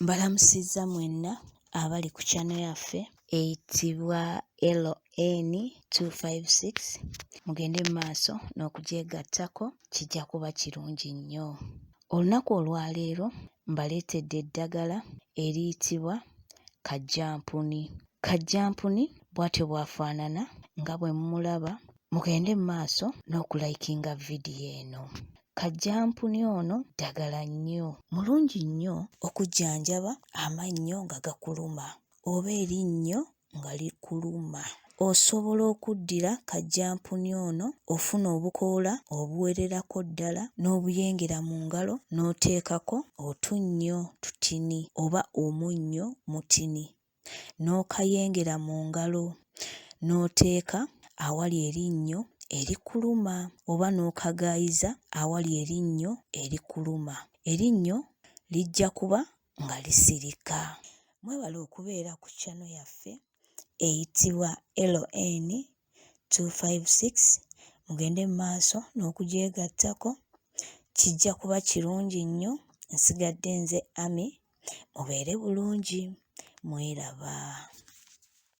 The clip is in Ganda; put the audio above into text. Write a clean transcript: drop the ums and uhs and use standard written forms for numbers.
Mbalamusizza mwenna abali ku channel yaffe eyitibwa LN256. Mugende mu maaso n'okugyegattako, kijja kuba kirungi nnyo. Olunaku olwaleero mbaleetedde eddagala eriyitibwa kajjampuni. Kajjampuni bw'atyo bw'afaanana nga bwe mumulaba. Mugende mu maaso n'okulayikinga vidiyo eno. Kajjampuni ono ddagala nnyo, mulungi nnyo okujjanjaba amannyo nga gakuluma oba erinnyo nga likuluma. Osobola okuddira kajjampuni ono ofuna obukoola obuwererako ddala n'obuyengera mu ngalo n'oteekako otunnyo tutini oba omunnyo mutini, n'okayengera mu ngalo n'oteeka awali erinnyo erikuluma oba n'okagaayiza awali erinnyo erikuluma. Erinnyo lijja kuba nga lisirika. Mwebale okubeera ku channel yaffe eyitibwa LN256. Mugende mu maaso n'okugyegattako, kijja kuba kirungi nnyo. Nsigadde nze Ami, mubeere bulungi, mweraba.